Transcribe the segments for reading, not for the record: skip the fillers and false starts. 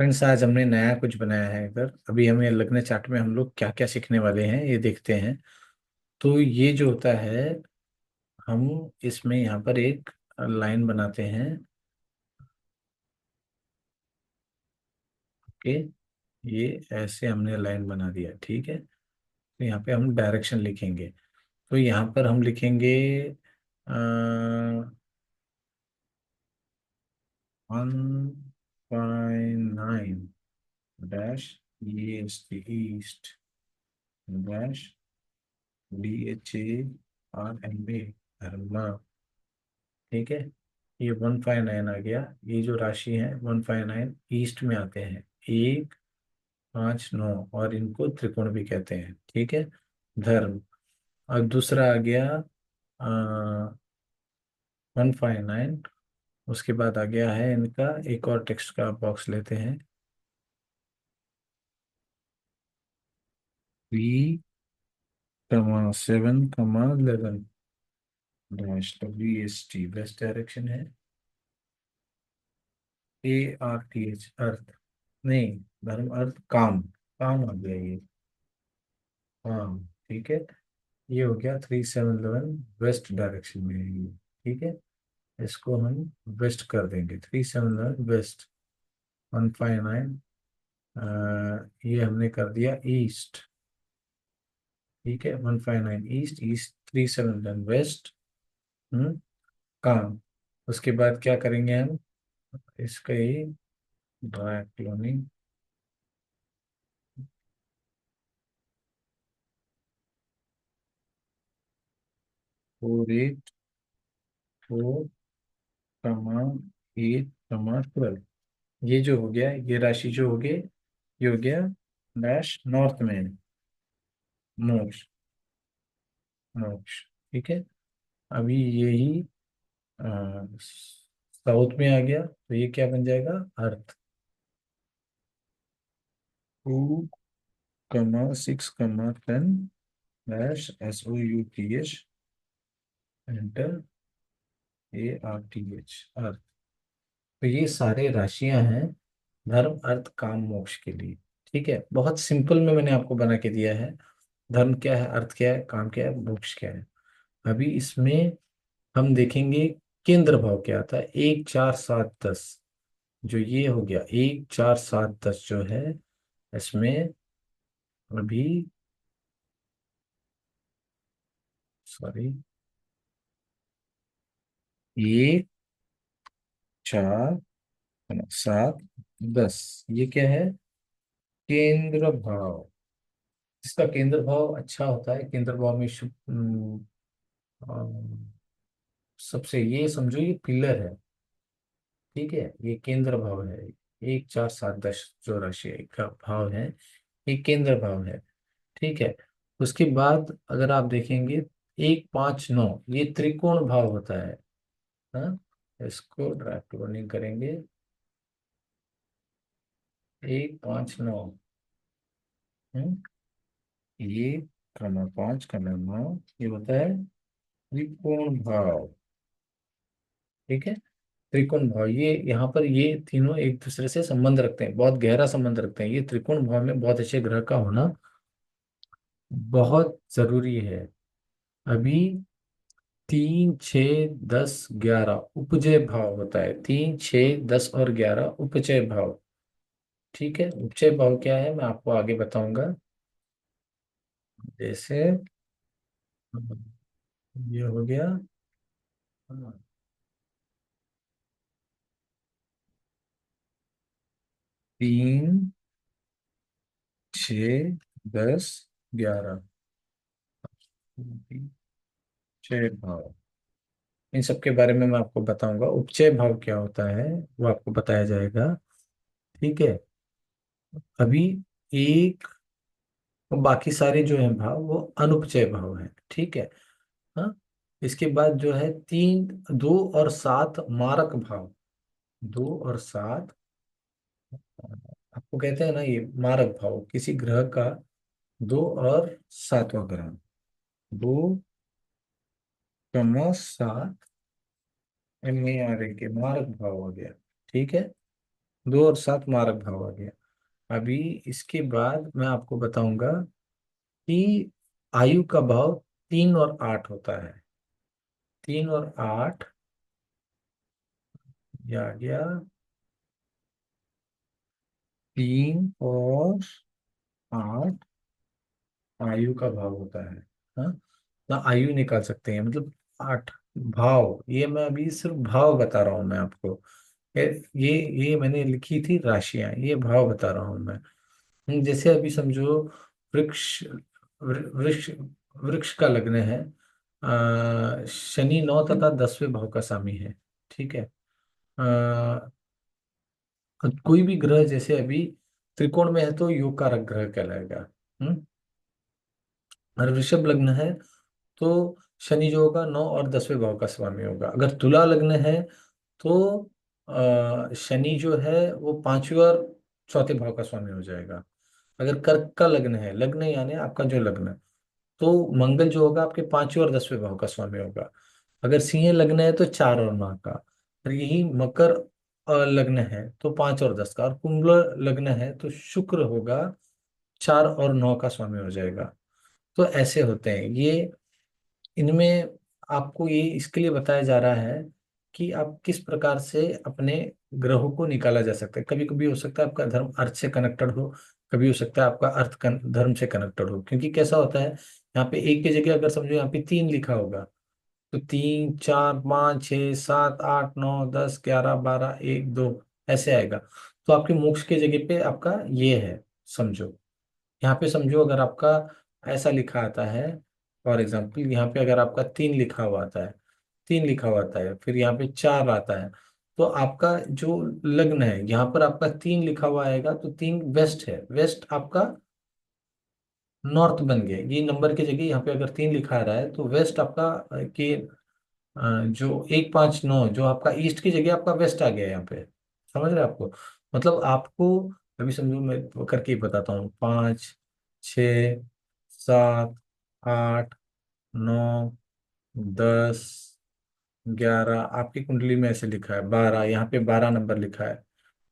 Friends, आज हमने नया कुछ बनाया है इधर। अभी हमें लगने चार्ट में हम लोग क्या क्या सीखने वाले हैं ये देखते हैं। तो ये जो होता है, हम इसमें यहाँ पर एक लाइन बनाते हैं। ओके, ये ऐसे हमने लाइन बना दिया, ठीक है। तो यहाँ पे हम डायरेक्शन लिखेंगे। तो यहाँ पर हम लिखेंगे 1.9 डैश ईस्ट डैश DHARMA धर्मा। ठीक है, ये 159 आ गया। ये जो राशि है 159 ईस्ट में आते हैं, 1, 5, 9, और इनको त्रिकोण भी कहते हैं, ठीक है। धर्म। और दूसरा आ गया 159। उसके बाद आ गया है इनका एक और टेक्स्ट का बॉक्स लेते हैं। 3, 7, 11 डैश WST वेस्ट डायरेक्शन है। ARTH अर्थ नहीं, धर्म अर्थ काम, काम आ गया ये, काम। ठीक है, ये हो गया 3, 7, 11 वेस्ट डायरेक्शन में है ये। ठीक है, इसको हम वेस्ट कर देंगे, 3, 7, 11 वेस्ट। 159 ये हमने कर दिया ईस्ट। ठीक है, 159 ईस्ट, ईस्ट 3, 7, 11 वेस्ट। हम्म, काम। उसके बाद क्या करेंगे हम, इसका ही ड्राई क्लोनिंग। 4, 8, 4, 8, 12। ये जो हो गया, ये राशि जो हो गई, ये हो गया डैश नॉर्थ में, मोक्ष, मोक्ष। ठीक है, अभी यही साउथ में आ गया, तो ये क्या बन जाएगा, अर्थ। 2, 6, 10 डैश SOUTH एंटर ARTH अर्थ। तो ये सारे राशियां हैं धर्म अर्थ काम मोक्ष के लिए। ठीक है, बहुत सिंपल में मैंने आपको बना के दिया है। धर्म क्या है, अर्थ क्या है, काम क्या है, मोक्ष क्या है। अभी इसमें हम देखेंगे केंद्र भाव क्या आता है, 1, 4, 7, 10। जो ये हो गया 1, 4, 7, 10 जो है, इसमें अभी, सॉरी, 1, 4, 7, 10, ये क्या है, केंद्र भाव। इसका केंद्र भाव अच्छा होता है, केंद्र भाव में शुभ सबसे ये समझो ये पिलर है। ठीक है, ये केंद्र भाव है। 1, 4, 7, 10 जो राशि का भाव है, ये केंद्र भाव है। ठीक है, उसके बाद अगर आप देखेंगे 1, 5, 9, ये त्रिकोण भाव होता है। हाँ, इसको ड्राफ्ट करेंगे। 1, 5, 9, ये क्रम 5, क्रम 9, ये होता है त्रिकोण भाव। ठीक है, त्रिकोण भाव, ये यहाँ पर ये तीनों एक दूसरे से संबंध रखते हैं, बहुत गहरा संबंध रखते हैं। ये त्रिकोण भाव में बहुत अच्छे ग्रह का होना बहुत जरूरी है। अभी 3, 6, 10, 11 उपजय भाव होता है। 3, 6, 10 और 11 उपचय भाव। ठीक है, उपचय भाव क्या है मैं आपको आगे बताऊंगा। जैसे ये हो गया 3, 6, 10, 11 उपचय भाव। इन सब के बारे में मैं आपको बताऊंगा, उपचय भाव क्या होता है वो आपको बताया जाएगा। ठीक है, अभी एक, बाकी सारे जो है भाव वो अनुपचय भाव है। ठीक है। हाँ, इसके बाद जो है 3, 2 और 7 मारक भाव। 2 और 7 आपको कहते हैं ना, ये मारक भाव किसी ग्रह का, 2 और 7वां ग्रह, 2, 7 MARA के मारक भाव हो गया। ठीक है, दो और सात मारक भाव आ गया। अभी इसके बाद मैं आपको बताऊंगा कि आयु का भाव 3 और 8 होता है। 3 और 8, ये आ गया। 3 और 8 आयु का भाव होता है। हाँ, तो आयु निकाल सकते हैं, मतलब 8 भाव। ये मैं अभी सिर्फ भाव बता रहा हूँ मैं आपको। ये ये ये मैंने लिखी थी राशियां, ये भाव बता रहा हूँ मैं। जैसे अभी समझो, वृक्ष वृक्ष वृक्ष का लग्न है। शनि 9 तथा 10वें भाव का स्वामी है। ठीक है। कोई भी ग्रह जैसे अभी त्रिकोण में है तो योग कारक ग्रह कहलाएगा। हम्म। और वृषभ लग्न है तो शनि जो होगा 9 और 10वें भाव का स्वामी होगा। अगर तुला लग्न है तो शनि जो है वो 5वें और 4थे भाव का स्वामी हो जाएगा। अगर कर्क का लग्न है, लग्न यानी आपका जो लग्न, तो मंगल जो होगा आपके 5वें और 10वें भाव का स्वामी होगा। अगर सिंह लग्न है तो 4 और 9 का। और यही मकर लग्न है तो 5 और 10 का। और कुंभ लग्न है तो शुक्र होगा 4 और 9 का स्वामी हो जाएगा। तो ऐसे होते हैं ये। इनमें आपको ये इसके लिए बताया जा रहा है कि आप किस प्रकार से अपने ग्रहों को निकाला जा सकता है। कभी कभी हो सकता है आपका धर्म अर्थ से कनेक्टेड हो, कभी हो सकता है आपका धर्म से कनेक्टेड हो। क्योंकि कैसा होता है, यहाँ पे एक की जगह अगर समझो यहाँ पे 3 लिखा होगा तो 3 4 5 6 7 8 9 10 11 12 1 2 ऐसे आएगा। तो आपके मोक्ष के जगह पे आपका ये है, समझो। यहाँ पे समझो अगर आपका ऐसा लिखा आता है, फॉर एग्जाम्पल यहाँ पे अगर आपका 3 लिखा हुआ आता है, 3 लिखा हुआ आता है, फिर यहाँ पे 4 आता है, तो आपका जो लग्न है यहाँ पर आपका 3 लिखा हुआ आएगा तो 3 वेस्ट है। वेस्ट आपका नॉर्थ बन गया। ये नंबर की जगह यहाँ पे अगर 3 लिखा आ रहा है तो वेस्ट आपका जो 1 5 9 जो आपका ईस्ट की जगह आपका वेस्ट आ गया यहाँ पे। समझ रहे हैं आपको? मतलब आपको अभी समझो, मैं करके ही बताता हूँ। 5 6 7 8 9 10 11 आपकी कुंडली में ऐसे लिखा है। 12 यहाँ पे 12 नंबर लिखा है,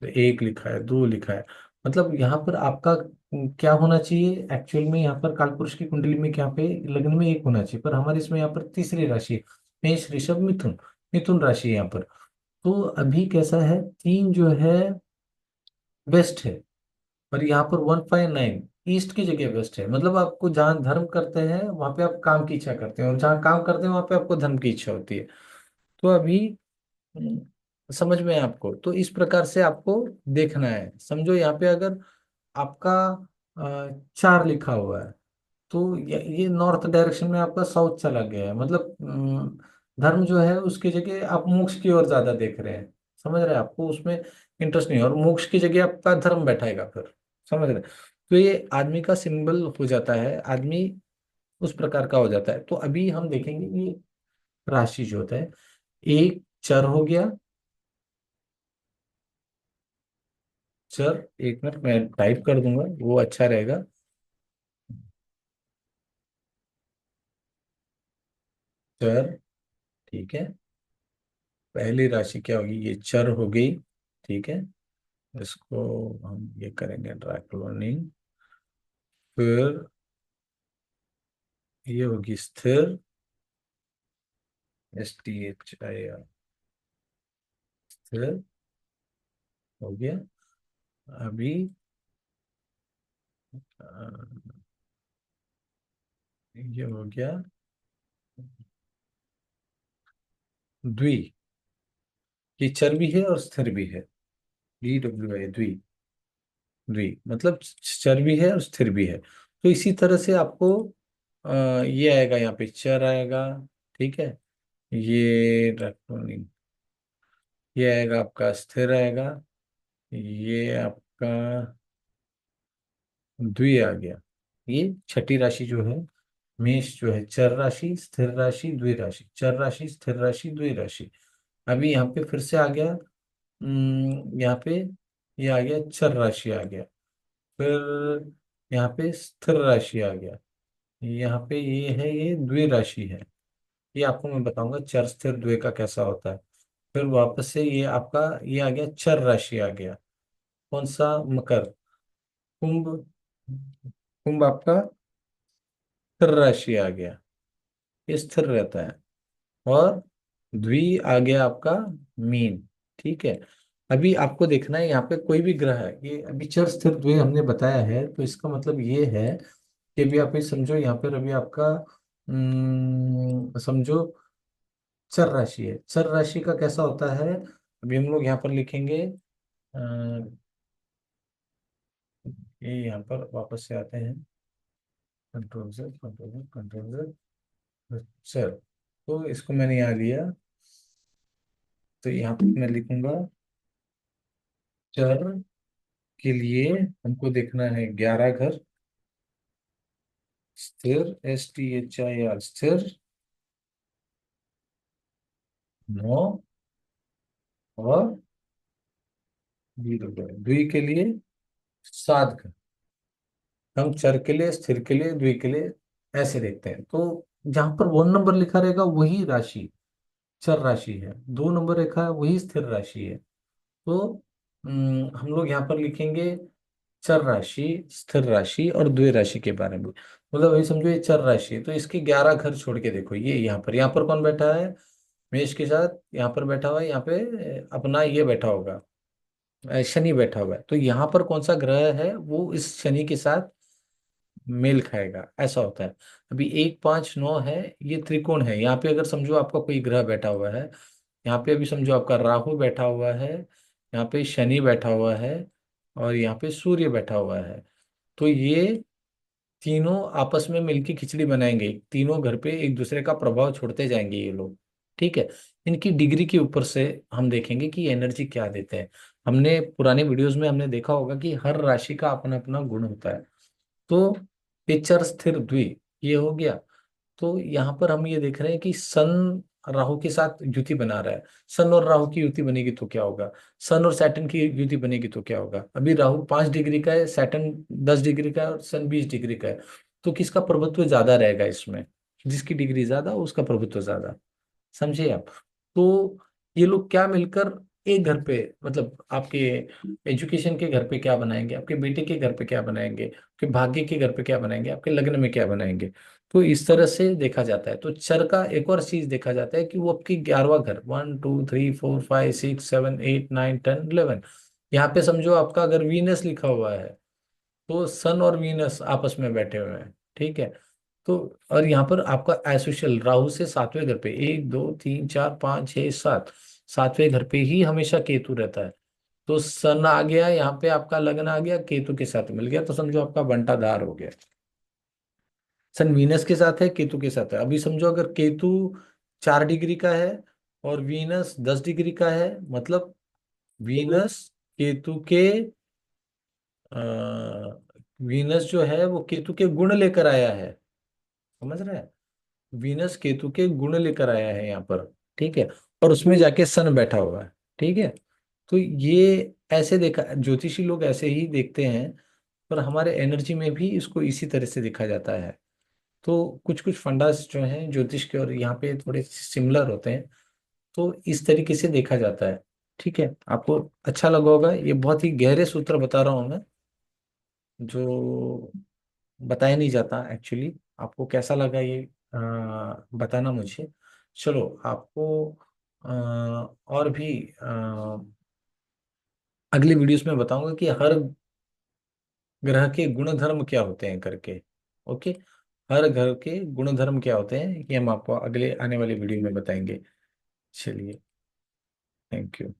तो 1 लिखा है, 2 लिखा है। मतलब यहाँ पर आपका क्या होना चाहिए एक्चुअल में, यहाँ पर कालपुरुष की कुंडली में क्या पे लग्न में 1 होना चाहिए, पर हमारे इसमें यहाँ पर तीसरी राशि है, मेष ऋषभ मिथुन। मिथुन राशि है यहाँ पर। तो अभी कैसा है, 3 जो है वेस्ट है, पर यहाँ पर 1 5 9 ईस्ट की जगह वेस्ट है। मतलब आपको जहाँ धर्म करते हैं वहां पे आप काम की इच्छा करते हैं, और जहाँ काम करते हैं वहां पे आपको धर्म की इच्छा होती है। तो अभी समझ में है आपको? तो इस प्रकार से आपको देखना है। समझो यहाँ पे अगर आपका 4 लिखा हुआ है तो ये नॉर्थ डायरेक्शन में आपका साउथ चला गया है। मतलब धर्म जो है उसकी जगह आप मोक्ष की ओर ज्यादा देख रहे हैं। समझ रहे हैं? आपको उसमें इंटरेस्ट नहीं है, और मोक्ष की जगह आपका धर्म बैठाएगा फिर। समझ रहे हैं? तो ये आदमी का सिंबल हो जाता है, आदमी उस प्रकार का हो जाता है। तो अभी हम देखेंगे ये राशि जो होता है, एक चर हो गया। चर, एक मिनट मैं टाइप कर दूंगा वो अच्छा रहेगा। चर, ठीक है। पहली राशि क्या होगी, ये चर हो गई। ठीक है, इसको हम ये करेंगे ड्राई क्लोनिंग। फिर ये होगी स्थिर, STHIR, स्थिर हो गया। अभी अ, ये हो गया द्वि। ये चर भी है और स्थिर भी है। DWI, द्वि। द्वि मतलब चर भी है और स्थिर भी है। तो इसी तरह से आपको ये आएगा, यहाँ पे चर आएगा। ठीक है, ये इलेक्ट्रॉनिक, ये आएगा आपका स्थिर आएगा। ये आपका द्वि आ गया। ये छठी राशि जो है, मेष जो है चर राशि, स्थिर राशि, द्वि राशि, चर राशि, स्थिर राशि, द्वि राशि। अभी यहाँ पे फिर से आ गया, यहाँ पे ये आ गया, चर राशि आ गया। फिर यहाँ पे स्थिर राशि आ गया। यहाँ पे ये है, ये द्वि राशि है। ये आपको मैं बताऊंगा चर स्थिर द्वय का कैसा होता है। फिर वापस से ये आपका ये आ गया, चर राशि आ गया। कौन सा? मकर। कुंभ। कुंभ आपका स्थिर राशि आ गया, ये स्थिर रहता है। और द्वि आ गया आपका मीन। ठीक है। अभी आपको देखना है यहाँ पे कोई भी ग्रह है, ये अभी चर स्थिर द्वि हमने बताया है, तो इसका मतलब ये है कि अभी आप ये समझो यहाँ पर अभी आपका समझो चर राशि है। चर राशि का कैसा होता है, अभी हम लोग यहाँ पर लिखेंगे ये यहाँ पर वापस से आते हैं। कंट्रोल से कंट्रोल से कंट्रोल से चर, तो इसको मैंने यहाँ लिया, तो यहाँ पर मैं लिखूंगा चर के लिए हमको देखना है 11 घर। स्थिर, STHIR स्थिर। 9 और 0 द्वि के लिए 7 घर। हम चर के लिए, स्थिर के लिए, द्वि के लिए ऐसे देखते हैं। तो जहां पर 1 नंबर लिखा रहेगा वही राशि चर राशि है, 2 नंबर लिखा है वही स्थिर राशि है। तो हम लोग यहाँ पर लिखेंगे चर राशि, स्थिर राशि और द्वि राशि के बारे में। मतलब वही समझो, ये चर राशि है तो इसके 11 घर छोड़ के देखो, ये यहाँ पर कौन बैठा है? मेष के साथ यहाँ पर बैठा हुआ है, यहाँ पे अपना ये बैठा होगा, शनि बैठा हुआ है। तो यहाँ पर कौन सा ग्रह है वो इस शनि के साथ मेल खाएगा, ऐसा होता है। अभी 1 5 9 है, ये त्रिकोण है। यहाँ पे अगर समझो आपका कोई ग्रह बैठा हुआ है, यहाँ पे अभी समझो आपका राहु बैठा हुआ है, यहाँ पे शनि बैठा हुआ है, और यहाँ पे सूर्य बैठा हुआ है। तो ये तीनों आपस में मिलके खिचड़ी बनाएंगे, तीनों घर पे एक दूसरे का प्रभाव छोड़ते जाएंगे ये लोग। ठीक है। इनकी डिग्री के ऊपर से हम देखेंगे कि एनर्जी क्या देते हैं। हमने पुराने वीडियोस में हमने देखा होगा कि हर राशि का अपना अपना गुण होता है। तो ये चर स्थिर द्वि ये हो गया। तो यहाँ पर हम ये देख रहे हैं कि सन राहु के साथ युति बना रहा है। सन और राहु की युति बनेगी तो क्या होगा? सन और सैटर्न की युति बनेगी तो क्या होगा? अभी राहु 5 डिग्री का है, सैटर्न 10 डिग्री का है, और सन 20 डिग्री का है। तो किसका प्रभुत्व ज्यादा रहेगा इसमें? जिसकी डिग्री ज्यादा उसका प्रभुत्व ज्यादा। समझे आप? तो ये लोग क्या मिलकर एक घर पे, मतलब आपके एजुकेशन के घर पे क्या बनाएंगे, आपके बेटे के घर पे क्या बनाएंगे, आपके भाग्य के घर पे क्या बनाएंगे, आपके लग्न में क्या बनाएंगे। तो इस तरह से देखा जाता है। तो चर का एक और चीज देखा जाता है कि वो आपकी 11वां घर, 1 2 3 4 5 6 7 8 9 10 11, यहाँ पे समझो आपका अगर वीनस लिखा हुआ है तो सन और वीनस आपस में बैठे हुए हैं। ठीक है। तो और यहाँ पर आपका एसोशियल राहु से 7वें घर पे, 1 2 3 4 5 6 7, 7वें घर पे ही हमेशा केतु रहता है। तो सन आ गया यहाँ पे, आपका लगन आ गया, केतु के साथ मिल गया, तो समझो आपका बंटाधार हो गया। सन वीनस के साथ है, केतु के साथ है। अभी समझो अगर केतु 4 डिग्री का है और वीनस 10 डिग्री का है, मतलब वीनस केतु के वीनस जो है वो केतु के गुण लेकर आया है। समझ रहे हैं? वीनस केतु के गुण लेकर आया है यहाँ पर। ठीक है। और उसमें जाके सन बैठा हुआ है। ठीक है। तो ये ऐसे देखा, ज्योतिषी लोग ऐसे ही देखते हैं। पर हमारे एनर्जी में भी इसको इसी तरह से देखा जाता है। तो कुछ कुछ फंडास जो हैं ज्योतिष के और यहाँ पे थोड़े सिमिलर होते हैं। तो इस तरीके से देखा जाता है। ठीक है। आपको अच्छा लगा होगा, ये बहुत ही गहरे सूत्र बता रहा हूँ मैं, जो बताया नहीं जाता एक्चुअली। आपको कैसा लगा ये बताना मुझे। चलो आपको और भी अगली वीडियोस में बताऊंगा कि हर ग्रह के गुणधर्म क्या होते हैं करके। ओके। हर ग्रह के गुणधर्म क्या होते हैं ये हम आपको अगले आने वाली वीडियो में बताएंगे। चलिए, थैंक यू।